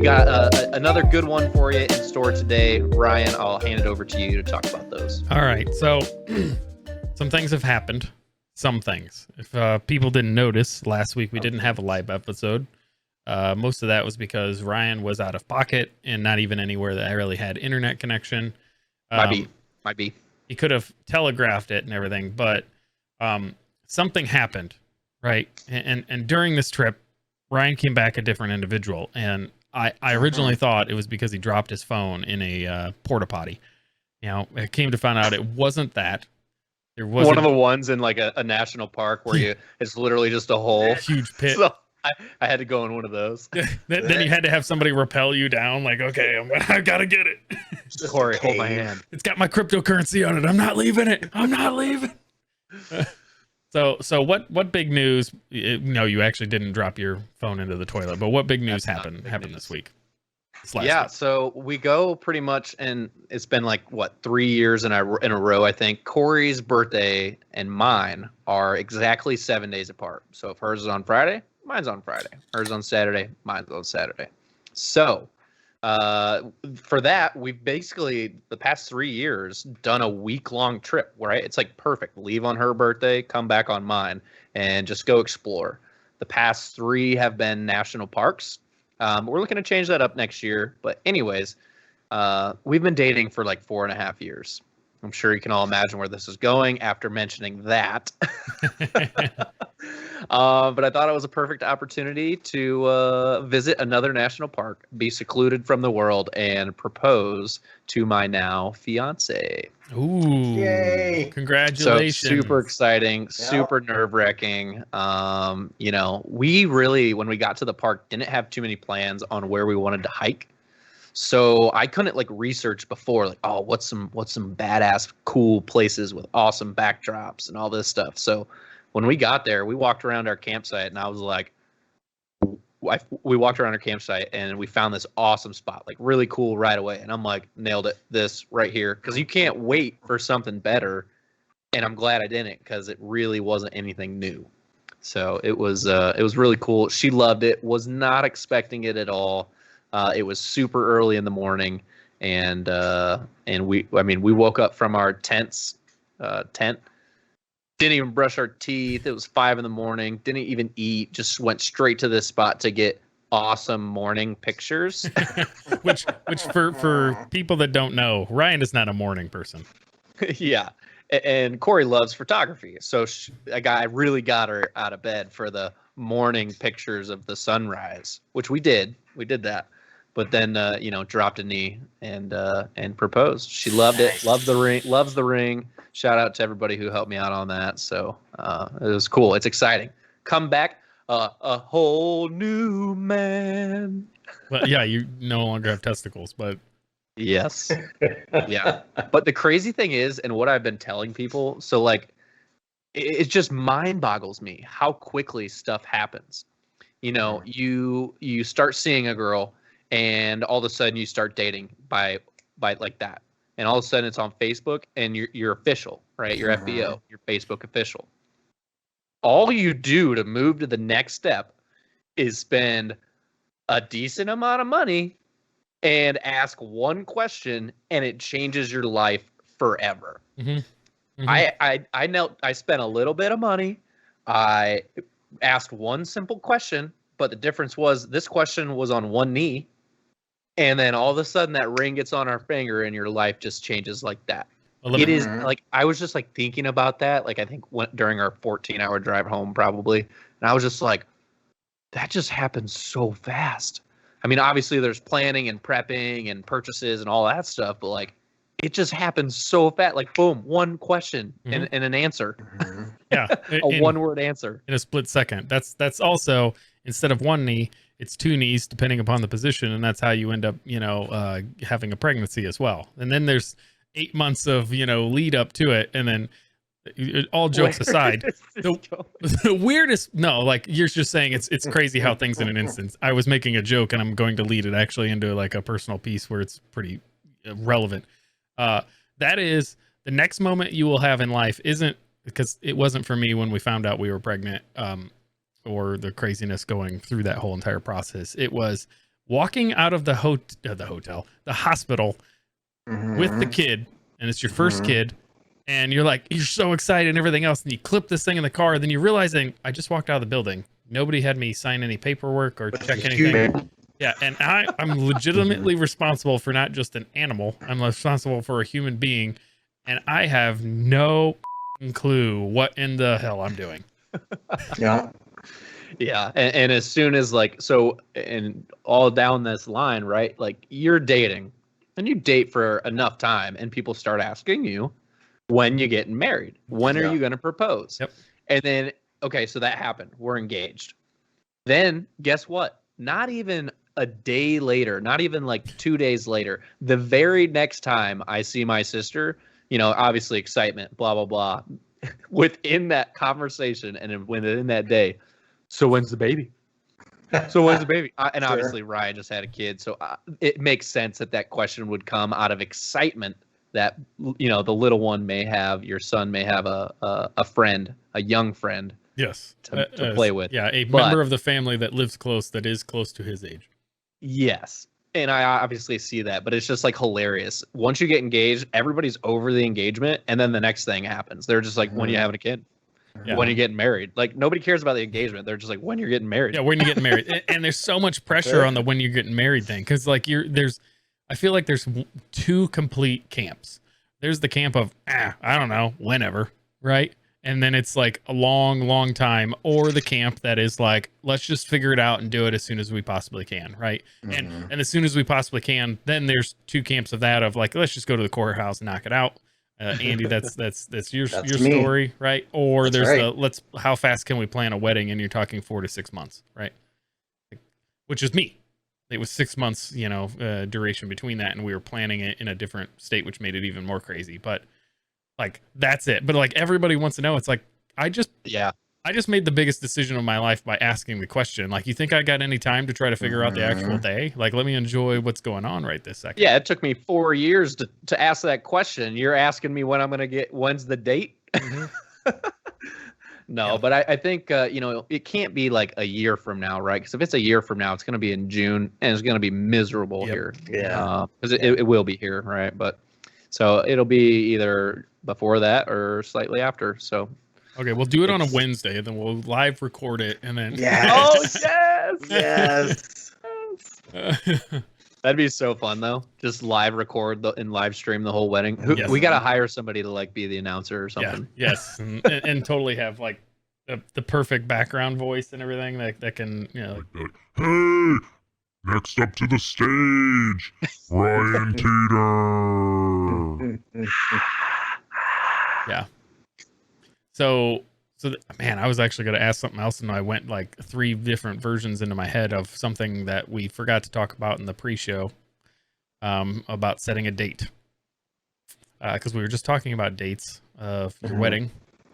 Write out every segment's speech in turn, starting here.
got another good one for you in store today. Ryan, I'll hand it over to you to talk about those. All right. So some things have happened. Some things. If people didn't notice, last week we didn't have a live episode. Most of that was because Ryan was out of pocket and not even anywhere that I really had internet connection. Might be. He could have telegraphed it and everything, but something happened, right? And during this trip, Ryan came back a different individual, and I originally thought it was because he dropped his phone in a porta potty. You know, it came to find out it wasn't that. There was one of the ones in like a national park where it's literally just a hole, huge pit. So I had to go in one of those. Then you had to have somebody rappel you down, like, okay, I gotta get it. Corey, hold my hand. It's got my cryptocurrency on it. I'm not leaving it. I'm not leaving. So what big news? No, you actually didn't drop your phone into the toilet. But what big news happened this week? Week. So we go pretty much, and it's been like 3 years in a row. I think Corey's birthday and mine are exactly 7 days apart. So if hers is on Friday, mine's on Friday. Hers on Saturday, mine's on Saturday. So for that, we've basically the past 3 years done a week-long trip, right? It's like perfect. Leave on her birthday, come back on mine, and just go explore. The past 3 have been national parks. We're looking to change that up next year. But anyways, we've been dating for like 4.5 years. I'm sure you can all imagine where this is going after mentioning that. But I thought it was a perfect opportunity to visit another national park, be secluded from the world, and propose to my now fiance. Ooh! Yay! Congratulations! So super exciting, super nerve-wracking. We really, when we got to the park, didn't have too many plans on where we wanted to hike. So I couldn't research before, what's some badass cool places with awesome backdrops and all this stuff. So when we got there, we walked around our campsite, and I was like, we walked around our campsite and we found this awesome spot, really cool right away. And I'm like, nailed it, this right here, because you can't wait for something better. And I'm glad I didn't, because it really wasn't anything new. So it was really cool. She loved it. Was not expecting it at all. It was super early in the morning, and we woke up from our tent. Didn't even brush our teeth. It was 5 a.m. Didn't even eat. Just went straight to this spot to get awesome morning pictures. which for people that don't know, Ryan is not a morning person. Yeah, and Corey loves photography, so I really got her out of bed for the morning pictures of the sunrise, which we did. We did that. But then, dropped a knee and proposed. She loved it. Loved the ring. Loves the ring. Shout out to everybody who helped me out on that. So it was cool. It's exciting. Come back, a whole new man. Well, yeah, you no longer have testicles, but yes, yeah. But the crazy thing is, and what I've been telling people, so it just mind boggles me how quickly stuff happens. You start seeing a girl, and all of a sudden you start dating by like that. And all of a sudden it's on Facebook, and you're official, right? You're FBO, you're Facebook official. All you do to move to the next step is spend a decent amount of money and ask one question, and it changes your life forever. Mm-hmm. Mm-hmm. I spent a little bit of money. I asked one simple question, but the difference was this question was on one knee. And then all of a sudden that ring gets on our finger, and your life just changes like that. It is I was just thinking about that. I think during our 14-hour drive home probably. And I was just like, that just happens so fast. I mean, obviously there's planning and prepping and purchases and all that stuff, but it just happens so fast. Boom, one question and an answer. Yeah. A one-word answer. In a split second. That's also, instead of one knee, it's 2 knees depending upon the position, and that's how you end up, having a pregnancy as well. And then there's 8 months of, lead up to it, and then all jokes aside, the weirdest, you're just saying it's crazy how things in an instance. I was making a joke, and I'm going to lead it actually into a personal piece where it's pretty relevant. That is the next moment you will have in life isn't, because it wasn't for me when we found out we were pregnant, or the craziness going through that whole entire process. It was walking out of the hospital with the kid, and it's your first kid, and you're like, you're so excited and everything else, and you clip this thing in the car, and then you're realizing, I just walked out of the building. Nobody had me sign any paperwork or check anything. Yeah, and I'm legitimately responsible for not just an animal. I'm responsible for a human being, and I have no clue what in the hell I'm doing. Yeah. Yeah, and as soon as like so, and all down this line, right? Like you're dating, and you date for enough time, and people start asking you, when you getting married? When are you going to propose? Yep. And then, okay, so that happened. We're engaged. Then guess what? Not even a day later, not even like 2 days later, the very next time I see my sister, you know, obviously excitement, blah, blah, blah. Within that conversation and within that day, so when's the baby? So when's the baby? And obviously Ryan just had a kid, so it makes sense that that question would come out of excitement that, you know, the little one may have, your son may have a friend, a young friend, yes, to play with. Yeah, a member of the family that lives close, that is close to his age. Yes. And I obviously see that, but it's just like hilarious. Once you get engaged, everybody's over the engagement, and then the next thing happens. They're just like, when are you having a kid? Yeah. When are you getting married? Like, nobody cares about the engagement. They're just like, when you're getting married. Yeah, when you're getting married. And there's so much pressure on the when you're getting married thing, because like I feel like there's two complete camps. There's the camp of, I don't know, whenever, right? And then it's like a long time, or the camp that is like, let's just figure it out and do it as soon as we possibly can, right? And as soon as we possibly can, then there's two camps of that, of like, let's just go to the courthouse and knock it out. Andy, that's your story, right? Or there's how fast can we plan a wedding? And you're talking 4 to 6 months, right? Which is me. It was 6 months, you know, duration between that, and we were planning it in a different state, which made it even more crazy. But like, that's it. But like, everybody wants to know. It's like, I just made the biggest decision of my life by asking the question. Like, you think I got any time to try to figure out the actual day? Like, let me enjoy what's going on right this second. Yeah, it took me 4 years to ask that question. You're asking me when I'm going to get, when's the date? No, but I think, you know, it can't be like a year from now, right? Because if it's a year from now, it's going to be in June, and it's going to be miserable here. Yeah. Because it will be here, right? But so it'll be either before that or slightly after. So. Okay, we'll do it on a Wednesday, and then we'll live record it, and then. Oh yes. That'd be so fun though. Just live record and live stream the whole wedding. Yes. We gotta hire somebody to like be the announcer or something. Yeah, yes, and totally have like the perfect background voice and everything that can, you know. Hey, next up to the stage, Ryan Teeter. Yeah. So man, I was actually going to ask something else, and I went like 3 different versions into my head of something that we forgot to talk about in the pre-show, about setting a date. Because we were just talking about dates of your wedding,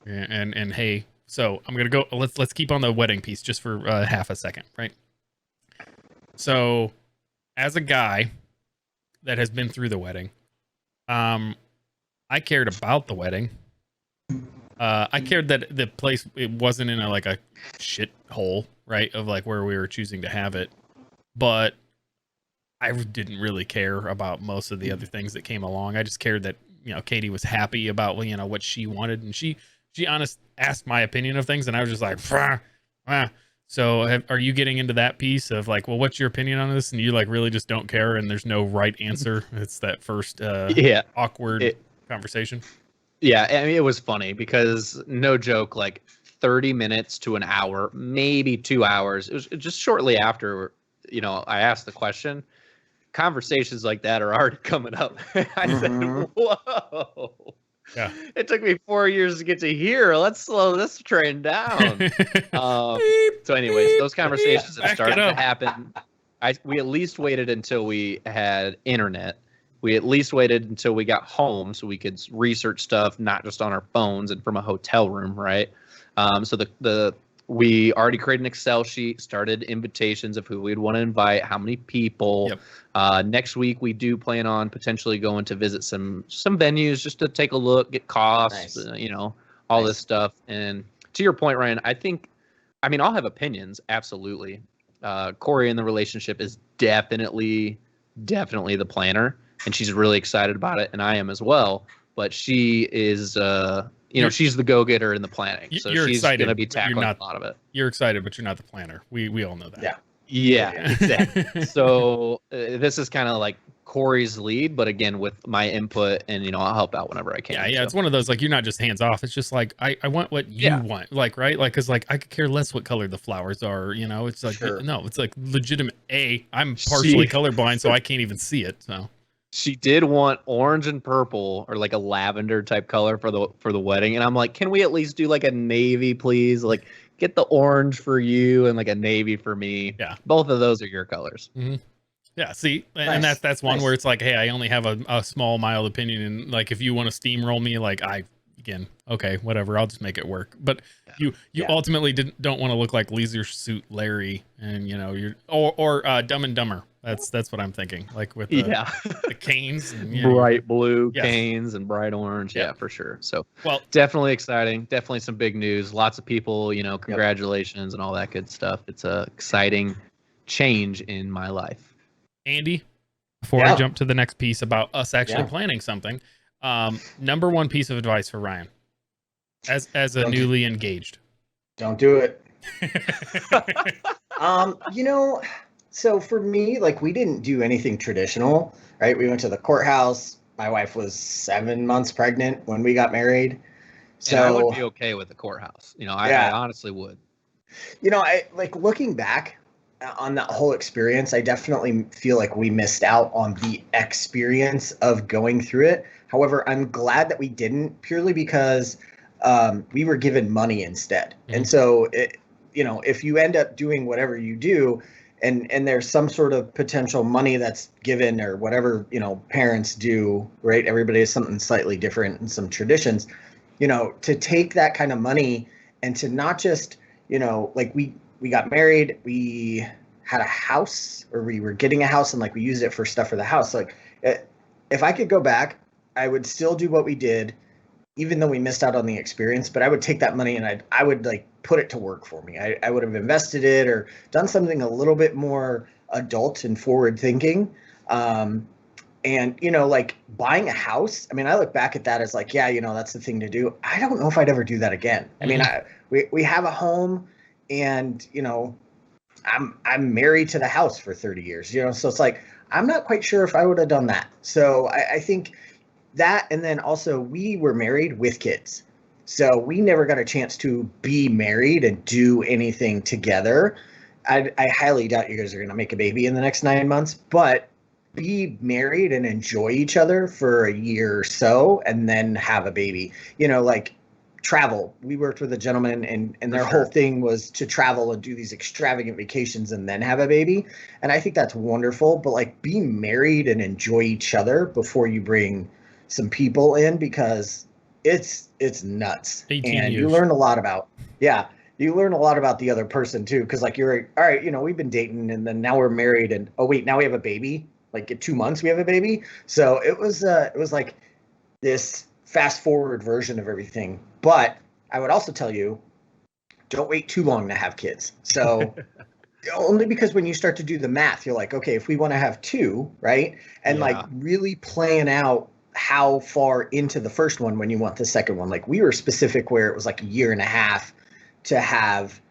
and hey, so I'm gonna go. Let's keep on the wedding piece just for half a second, right? So, as a guy that has been through the wedding, I cared about the wedding. I cared that the place, it wasn't in a shit hole, right? Of like where we were choosing to have it. But I didn't really care about most of the other things that came along. I just cared that, you know, Katie was happy about, you know, what she wanted. And she asked my opinion of things, and I was just like, So are you getting into that piece of like, well, what's your opinion on this? And you like really just don't care, and there's no right answer. It's that first awkward conversation. Yeah, I mean, it was funny because, no joke, like 30 minutes to an hour, maybe 2 hours. It was just shortly after, you know, I asked the question. Conversations like that are already coming up. I said, whoa. Yeah. It took me 4 years to get to here. Let's slow this train down. So anyways, those conversations have started to happen. We at least waited until we had internet. We at least waited until we got home so we could research stuff, not just on our phones and from a hotel room, right? So we already created an Excel sheet, started invitations of who we'd want to invite, how many people. Yep. Next week, we do plan on potentially going to visit some venues just to take a look, get costs, you know, all this stuff. And to your point, Ryan, I mean, I'll have opinions, absolutely. Corey in the relationship is definitely the planner, and she's really excited about it, and I am as well. But she is, she's the go-getter in the planning, so you're she's excited, going to be but you're tackling not- a lot of it. You're excited, but you're not the planner. We all know that. Yeah. Yeah, exactly. So this is kind of like Corey's lead, but again with my input, and I'll help out whenever I can. Yeah, so. it's one of those, like, you're not just hands off. It's just like I want what you want, like, right? Like, because like I could care less what color the flowers are. It's like no, it's like legitimate. I'm partially colorblind, so I can't even see it. So she did want orange and purple, or like a lavender type color for the wedding, and I'm like, can we at least do like a navy, please? Like, get the orange for you and like a navy for me. Yeah, both of those are your colors. Mm-hmm. Yeah, see, Nice. and that's one Nice. where it's like, hey, I only have a small mild opinion, and like if you want to steamroll me, like okay, whatever, I'll just make it work. But you ultimately don't want to look like Leisure Suit Larry, and you're or Dumb and Dumber. That's what I'm thinking, like with the canes, and, bright blue canes and bright orange. Yeah, for sure. So definitely exciting, definitely some big news. Lots of people, congratulations and all that good stuff. It's a exciting change in my life. Andy, before I jump to the next piece about us actually planning something, number one piece of advice for Ryan as a newly engaged. Don't do it. So for me, like, we didn't do anything traditional, right? We went to the courthouse. My wife was 7 months pregnant when we got married. So and I would be okay with the courthouse. I honestly would. I like looking back on that whole experience, I definitely feel like we missed out on the experience of going through it. However, I'm glad that we didn't, purely because we were given money instead. Mm-hmm. And so, if you end up doing whatever you do, and there's some sort of potential money that's given, or whatever, parents do, right? Everybody has something slightly different and some traditions, to take that kind of money and to not just, like we got married, we had a house, or we were getting a house, and like we used it for stuff for the house. Like, if I could go back, I would still do what we did, even though we missed out on the experience. But I would take that money and I would like put it to work for me. I would have invested it or done something a little bit more adult and forward thinking. And like buying a house, I mean, I look back at that as like, that's the thing to do. I don't know if I'd ever do that again. I mean, we have a home, and I'm married to the house for 30 years, so it's like, I'm not quite sure if I would have done that. So I think that, and then also we were married with kids, so we never got a chance to be married and do anything together. I highly doubt you guys are going to make a baby in the next 9 months, but be married and enjoy each other for a year or so, and then have a baby. Like travel. We worked with a gentleman, and their whole thing was to travel and do these extravagant vacations and then have a baby. And I think that's wonderful, but like, be married and enjoy each other before you bring some people in, because it's nuts. 18 and years. You learn a lot about, you learn a lot about the other person too. Cause like, you're all right, we've been dating, and then now we're married, and oh wait, now we have a baby. Like in 2 months we have a baby. So it was like this fast forward version of everything. But I would also tell you, don't wait too long to have kids. So only because when you start to do the math, you're like, okay, if we want to have 2, right? And like really plan out how far into the first one when you want the second one. Like, we were specific where it was like a year and a half to have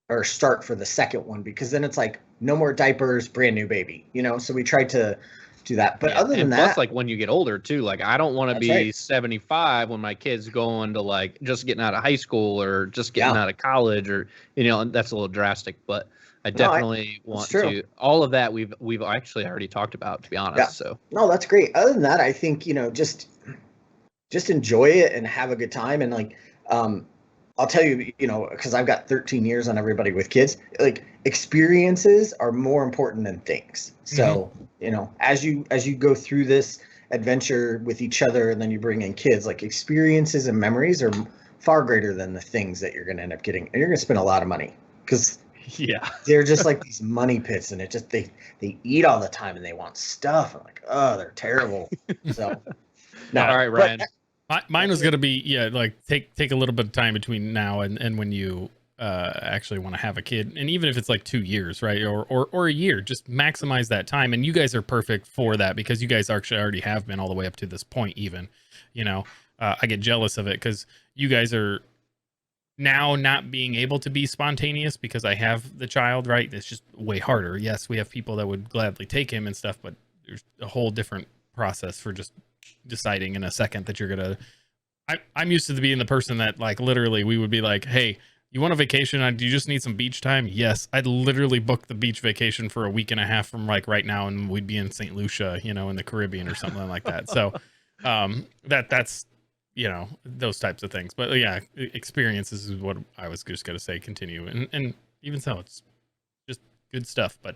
or start for the second one, because then it's like no more diapers, brand new baby, so we tried to do that. But other than that, plus, like, when you get older too, like, I don't want to be 75 when my kid's going to like just getting out of high school or just getting out of college, or and that's a little drastic, but I definitely want to. All of that we've actually already talked about, to be honest. So no, that's great. Other than that, I think just enjoy it and have a good time. And like, I'll tell you, because I've got 13 years on everybody with kids. Like, experiences are more important than things. So as you go through this adventure with each other, and then you bring in kids, like, experiences and memories are far greater than the things that you're going to end up getting, and you're going to spend a lot of money, because they're just like these money pits, and it just they eat all the time, and they want stuff. I'm like, oh, they're terrible. So no, all right, Ryan. Mine was gonna be like take a little bit of time between now and when you actually want to have a kid, and even if it's like 2 years, right, or a year, just maximize that time. And you guys are perfect for that because you guys actually already have been all the way up to this point. Even, I get jealous of it because you guys are now not being able to be spontaneous because I have the child, right? It's just way harder. Yes, we have people that would gladly take him and stuff, but there's a whole different process for just deciding in a second that you're gonna. I'm used to being the person that like literally we would be like, hey, you want a vacation? Do you just need some beach time? Yes, I'd literally book the beach vacation for a week and a half from like right now, and we'd be in St. Lucia, in the Caribbean or something like that. So that's those types of things. But yeah, experiences is what I was just gonna say. Continue, and even so, it's just good stuff. But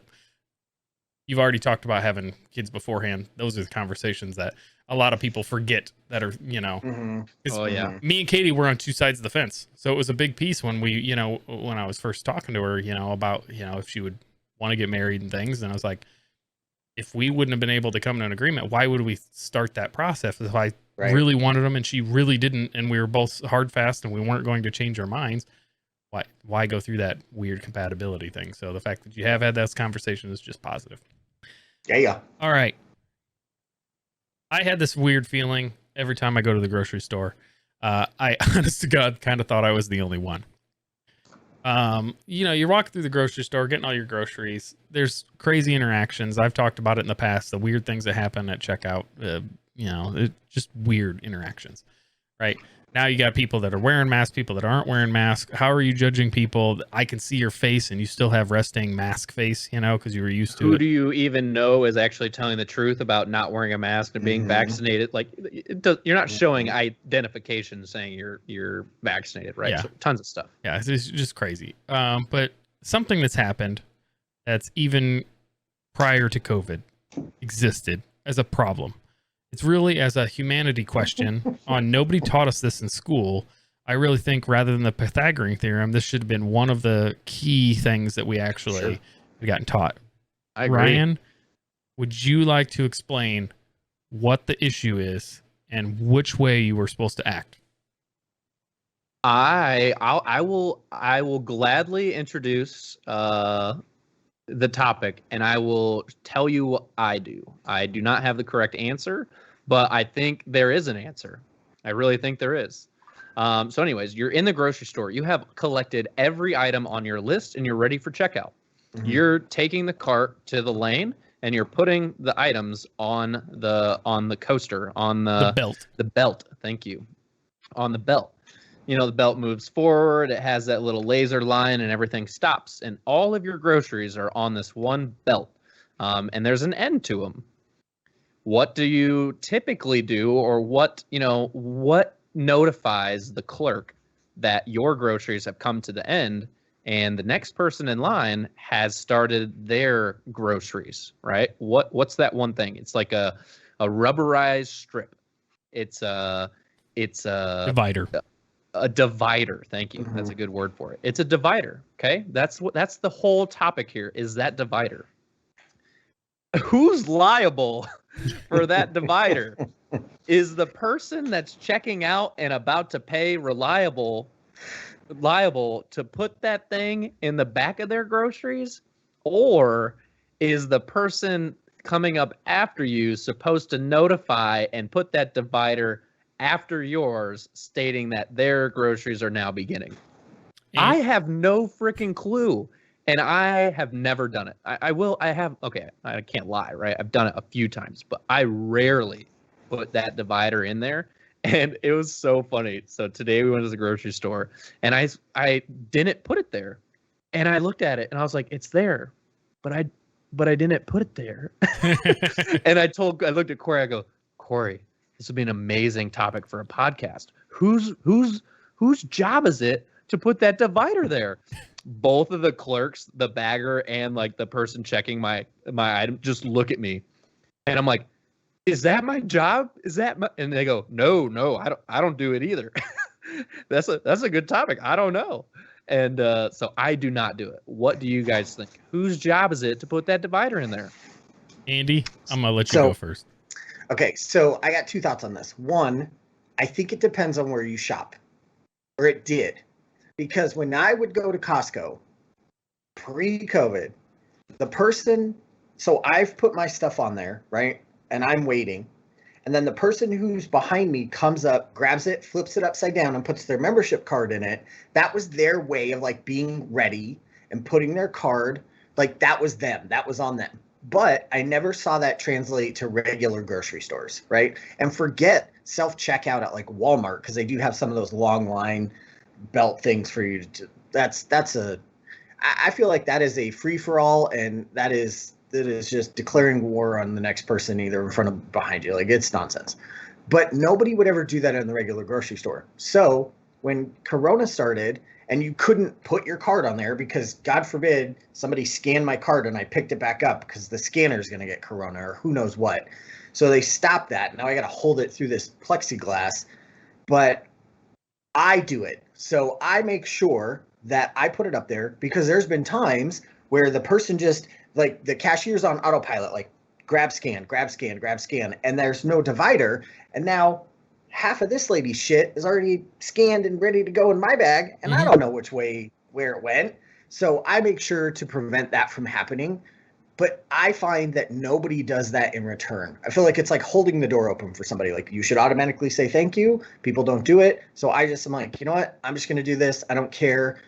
you've already talked about having kids beforehand. Those are the conversations that a lot of people forget that are, Oh yeah. Me and Katie were on two sides of the fence. So it was a big piece when we, when I was first talking to her, about, if she would want to get married and things. And I was like, if we wouldn't have been able to come to an agreement, why would we start that process? If I really wanted them and she really didn't, and we were both hard fast and we weren't going to change our minds, why go through that weird compatibility thing? So the fact that you have had this conversation is just positive. Yeah. All right. I had this weird feeling every time I go to the grocery store. I, honest to God, kind of thought I was the only one. You're walking through the grocery store, getting all your groceries. There's crazy interactions. I've talked about it in the past, the weird things that happen at checkout. Just weird interactions, right? Now you got people that are wearing masks, people that aren't wearing masks. How are you judging people? I can see your face and you still have resting mask face, because you were used to it. Who do you even know is actually telling the truth about not wearing a mask and being vaccinated? Like, you're not showing identification saying you're vaccinated, right? Yeah. So, tons of stuff. Yeah, it's just crazy. But something that's happened that's even prior to COVID existed as a problem. It's really as a humanity question on nobody taught us this in school. I really think rather than the Pythagorean theorem, this should have been one of the key things that we actually gotten taught. I agree. Ryan, would you like to explain what the issue is and which way you were supposed to act? I will gladly introduce the topic, and I will tell you what I do. I do not have the correct answer, but I think there is an answer. I really think there is. So anyways, you're in the grocery store. You have collected every item on your list, and you're ready for checkout. You're taking the cart to the lane, and you're putting the items on the coaster, on the belt. The belt. Thank you. On the belt. The belt moves forward. It has that little laser line and everything stops. And all of your groceries are on this one belt. And there's an end to them. What do you typically do, or what notifies the clerk that your groceries have come to the end and the next person in line has started their groceries, right? What's that one thing? It's like a rubberized strip. It's a divider. A divider. Thank you. That's a good word for it. It's a divider. Okay. That's the whole topic here, is that divider. Who's liable for that divider? Is the person that's checking out and about to pay liable to put that thing in the back of their groceries? Or is the person coming up after you supposed to notify and put that divider after yours, stating that their groceries are now beginning? I have no freaking clue, and I have never done it. I can't lie, right? I've done it a few times, but I rarely put that divider in there, and it was so funny. So today we went to the grocery store, and I didn't put it there, and I looked at it, and I was like, it's there, but I didn't put it there. And I looked at Corey, I go, Corey, this would be an amazing topic for a podcast. Whose job is it to put that divider there? Both of the clerks, the bagger and like the person checking my item, just look at me, and I'm like, "Is that my job? Is that my?" And they go, "No, I don't do it either." That's a good topic. I don't know, and so I do not do it. What do you guys think? Whose job is it to put that divider in there? Andy, I'm gonna let you go first. Okay, so I got two thoughts on this. One, I think it depends on where you shop, or it did. Because when I would go to Costco pre-COVID, the person, so I've put my stuff on there, right? And I'm waiting. And then the person who's behind me comes up, grabs it, flips it upside down, and puts their membership card in it. That was their way of like being ready and putting their card. Like that was them. That was on them. But I never saw that translate to regular grocery stores, right? And forget self-checkout at like Walmart, because they do have some of those long line belt things for you to. I feel like that is a free-for-all, and that is just declaring war on the next person, either in front of behind you. Like, it's nonsense. But nobody would ever do that in the regular grocery store. So when Corona started and you couldn't put your card on there because, God forbid, somebody scanned my card and I picked it back up because the scanner is going to get Corona or who knows what. So they stopped that. Now I got to hold it through this plexiglass. But I do it. So I make sure that I put it up there, because there's been times where the person just, like, the cashier's on autopilot, like grab, scan, grab, scan, grab, scan, and there's no divider. And now half of this lady's shit is already scanned and ready to go in my bag, and I don't know where it went. So I make sure to prevent that from happening. But I find that nobody does that in return. I feel like it's like holding the door open for somebody. Like, you should automatically say thank you. People don't do it. So I just am like, you know what? I'm just going to do this. I don't care.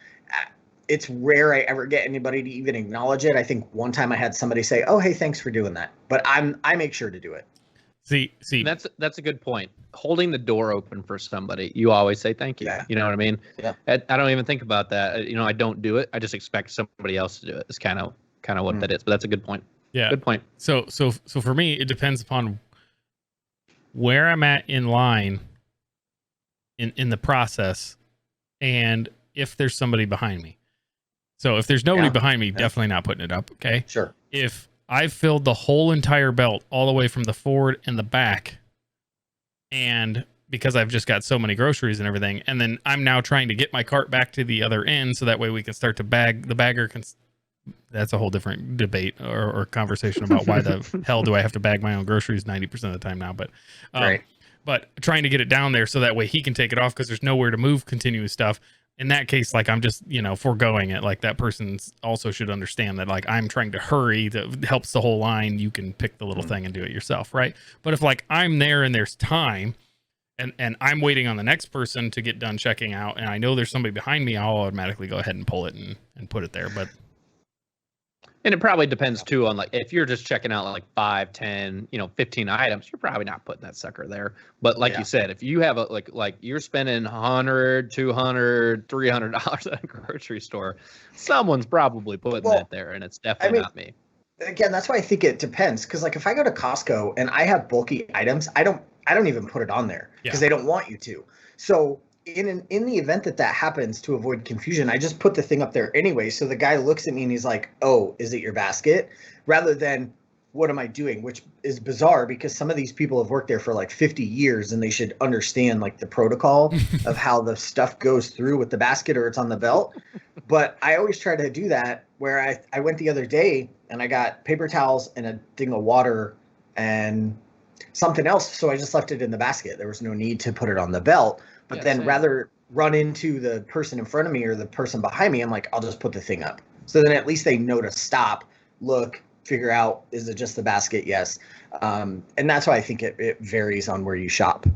It's rare I ever get anybody to even acknowledge it. I think one time I had somebody say, "Oh, hey, thanks for doing that." But I make sure to do it. See, that's a good point. Holding the door open for somebody, you always say thank you. Yeah. You know what I mean? Yeah. I don't even think about that. I don't do it. I just expect somebody else to do it. It's kind of what that is. But that's a good point. Yeah. Good point. So for me, it depends upon where I'm at in line in the process, and if there's somebody behind me. So if there's nobody behind me, definitely not putting it up. Okay. Sure. If I've filled the whole entire belt all the way from the forward and the back, and because I've just got so many groceries and everything, and then I'm now trying to get my cart back to the other end so that way we can start to bag, the bagger can. That's a whole different debate or conversation about why the hell do I have to bag my own groceries 90% of the time now. But right. But trying to get it down there so that way he can take it off, because there's nowhere to move continuous stuff. In that case, like, I'm just, foregoing it. Like, that person also should understand that, like, I'm trying to hurry, that helps the whole line. You can pick the little thing and do it yourself, right? But if, like, I'm there and there's time and I'm waiting on the next person to get done checking out, and I know there's somebody behind me, I'll automatically go ahead and pull it and put it there. And it probably depends too on, like, if you're just checking out like 5, 10, 15 items, you're probably not putting that sucker there. But like you said, if you have like you're spending $100, $200, $300 at a grocery store, someone's probably putting that there, and it's definitely not me. Again, that's why I think it depends. Because, like, if I go to Costco and I have bulky items, I don't even put it on there because they don't want you to. So in the event that happens, to avoid confusion, I just put the thing up there anyway. So the guy looks at me and he's like, "Oh, is it your basket?" Rather than, "What am I doing?" Which is bizarre, because some of these people have worked there for like 50 years and they should understand, like, the protocol of how the stuff goes through with the basket, or it's on the belt. But I always try to do that, where I went the other day and I got paper towels and a thing of water and something else. So I just left it in the basket. There was no need to put it on the belt. But then rather run into the person in front of me or the person behind me, I'm like, I'll just put the thing up. So then at least they know to stop, look, figure out, is it just the basket? Yes. And that's why I think it varies on where you shop.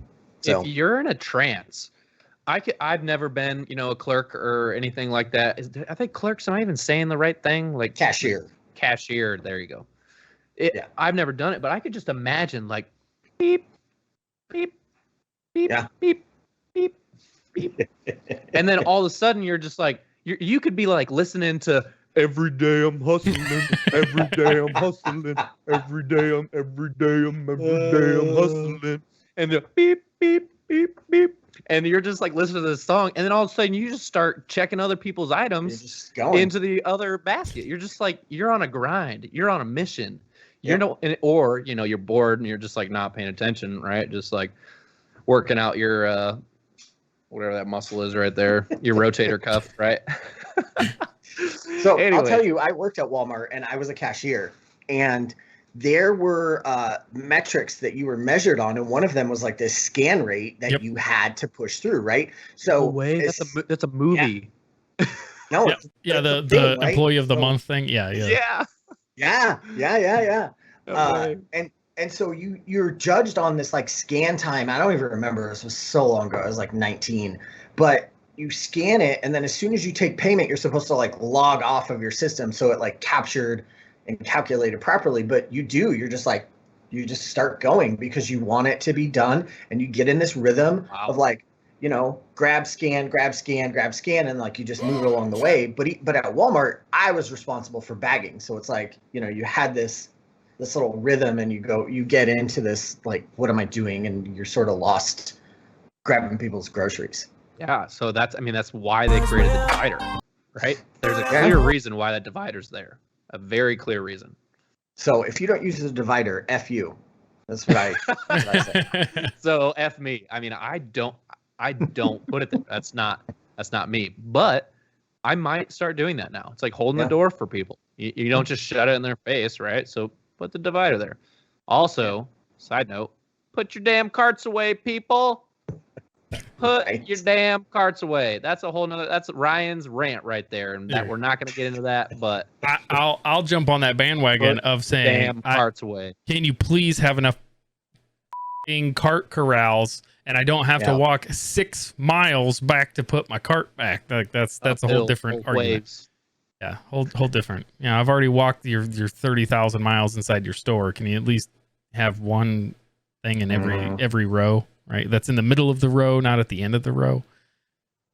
So if you're in a trance, I've never been, a clerk or anything like that. I think clerks, am I even saying the right thing? Like cashier. There you go. I've never done it, but I could just imagine, like, beep, beep, beep, beep, beep, beep. And then all of a sudden you're just like, you could be like listening to "Every day I'm hustling, every day I'm hustling, every day I'm hustling," and the beep, beep, beep, beep. And you're just like listening to this song, and then all of a sudden you just start checking other people's items into the other basket. You're just like, you're on a grind. You're on a mission. You're you're bored and you're just like not paying attention, right? Just like working out your whatever that muscle is right there, your rotator cuff, right? So anyway. I'll tell you, I worked at Walmart and I was a cashier, and there were metrics that you were measured on, and one of them was like this scan rate that you had to push through, right? So that's a movie. No, Yeah, it's the a thing, right? employee of the So- month thing. Yeah. Yeah. No way. And so you're judged on this like scan time. I don't even remember. This was so long ago. I was like 19. But you scan it, and then as soon as you take payment, you're supposed to like log off of your system so it like captured and calculated properly. But you're just like you just start going because you want it to be done, and you get in this rhythm of like, grab, scan, grab, scan, grab, scan, and like you just move it along the way. But at Walmart, I was responsible for bagging, so it's like you had this little rhythm, and you get into this like, what am I doing? And you're sort of lost grabbing people's groceries. Yeah, so that's why they created the divider, right? There's a clear reason why that divider's there. A very clear reason. So if you don't use the divider, F you. That's what I say. So F me. I mean, I don't put it there. That's not me. But I might start doing that now. It's like holding the door for people. You don't just shut it in their face, right? So put the divider there. Also, side note, put your damn carts away, people. Put your damn carts away. That's a whole nother. That's Ryan's rant right there, and that we're not going to get into that. But I'll jump on that bandwagon of saying, damn carts away. Can you please have enough cart corrals, and I don't have to walk 6 miles back to put my cart back? Like that's a whole different argument. Waves. Yeah, whole different. I've already walked your 30,000 miles inside your store. Can you at least have one thing in every row? Right, that's in the middle of the row, not at the end of the row.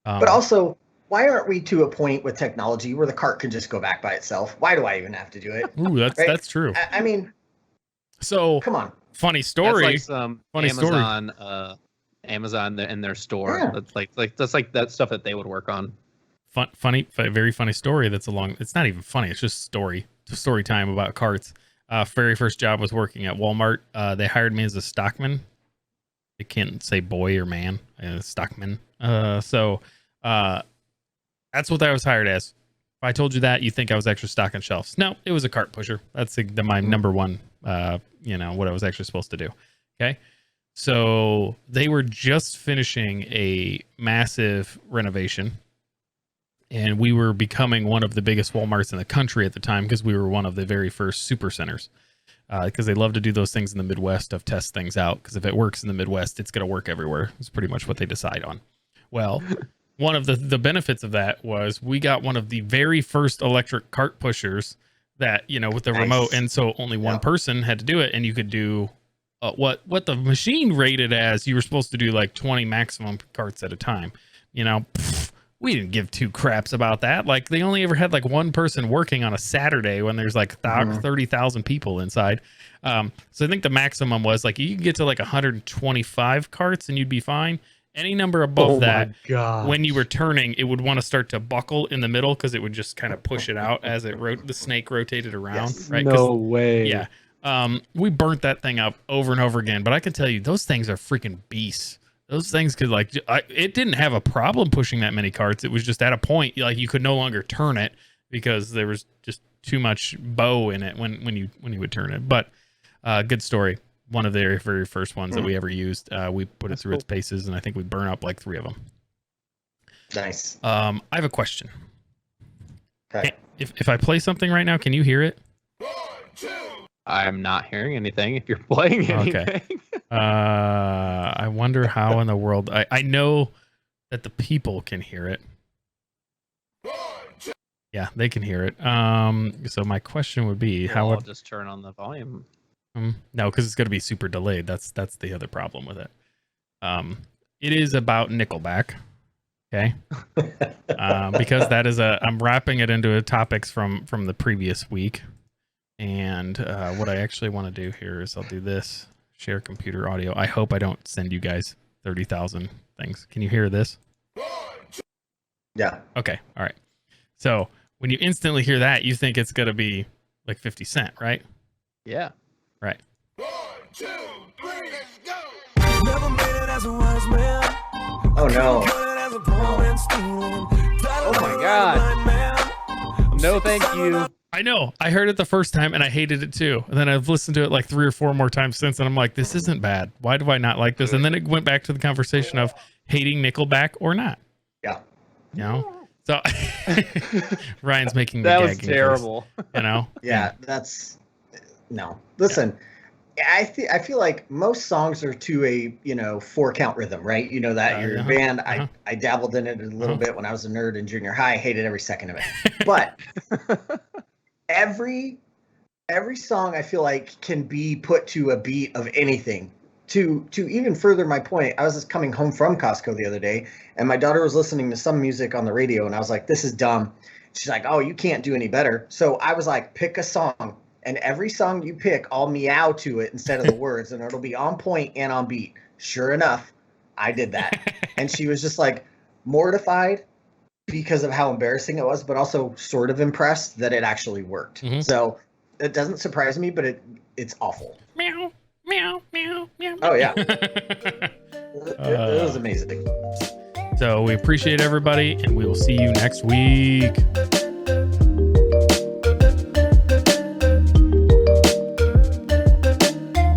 But also, why aren't we to a point with technology where the cart can just go back by itself? Why do I even have to do it? Ooh, that's true. I mean, so come on. Funny story. That's like some Amazon in their store. Yeah. That's like that stuff that they would work on. Very funny story. It's not even funny. It's just story time about carts. Very first job was working at Walmart. They hired me as a stockman. I can't say boy or man, stockman. So that's what I was hired as. If I told you that, you think I was extra stocking shelves. No, it was a cart pusher. That's my number one, what I was actually supposed to do. Okay. So they were just finishing a massive renovation, and we were becoming one of the biggest Walmarts in the country at the time because we were one of the very first super centers. Because they love to do those things in the Midwest of test things out. Because if it works in the Midwest, it's going to work everywhere. It's pretty much what they decide on. Well, one of the benefits of that was we got one of the very first electric cart pushers that, with the remote. And so only one person had to do it. And you could do what the machine rated as. You were supposed to do like 20 maximum carts at a time. We didn't give 2 craps about that. Like they only ever had like one person working on a Saturday when there's like 30,000 people inside. So I think the maximum was like you could get to like 125 carts and you'd be fine. Any number above that, when you were turning, it would want to start to buckle in the middle because it would just kind of push it out as the snake rotated around. Yes. Right? No way. Yeah. We burnt that thing up over and over again, but I can tell you those things are freaking beasts. Those things could it didn't have a problem pushing that many carts. It was just at a point like you could no longer turn it because there was just too much bow in it when you would turn it. But good story. One of their very first ones that we ever used. We put it through its paces, and I think we burn up like 3 of them. Nice. I have a question. Okay. If I play something right now, can you hear it? I'm not hearing anything. If you're playing anything. Okay. I wonder how in the world. I know that the people can hear it. Yeah, they can hear it. So my question would be, how would I'll just turn on the volume? No, because it's going to be super delayed. That's the other problem with it. It is about Nickelback. Okay. Because that is I'm wrapping it into topics from the previous week. And what I actually want to do here is I'll do this. Share computer audio. I hope I don't send you guys 30,000 things. Can you hear this? Yeah. Okay. All right. So when you instantly hear that, you think it's going to be like 50 Cent, right? Yeah. Right. 1, 2, 3, let's go. Never made it as a wise man. Oh no. Oh my God. No, thank you. I know. I heard it the first time and I hated it too. And then I've listened to it like 3 or 4 more times since, and I'm like, this isn't bad. Why do I not like this? And then it went back to the conversation of hating Nickelback or not. Yeah. So Ryan's making the That was gagging face, terrible. you know? Yeah, that's no. Listen, I feel like most songs are to a 4-count rhythm, right? You know that your band. I dabbled in it a little bit when I was a nerd in junior high. Hated every second of it, but every song I feel like can be put to a beat of anything. To even further my point, I was just coming home from Costco the other day, and my daughter was listening to some music on the radio, and I was like, "This is dumb." She's like, "Oh, you can't do any better." So I was like, "Pick a song, and every song you pick, I'll meow to it instead of the words, and it'll be on point and on beat." Sure enough, I did that, and she was just like mortified because of how embarrassing it was, but also sort of impressed that it actually worked. Mhm. So it doesn't surprise me, but it's awful. Meow, meow, meow, meow. Oh yeah, it was amazing. So we appreciate everybody, and we will see you next week.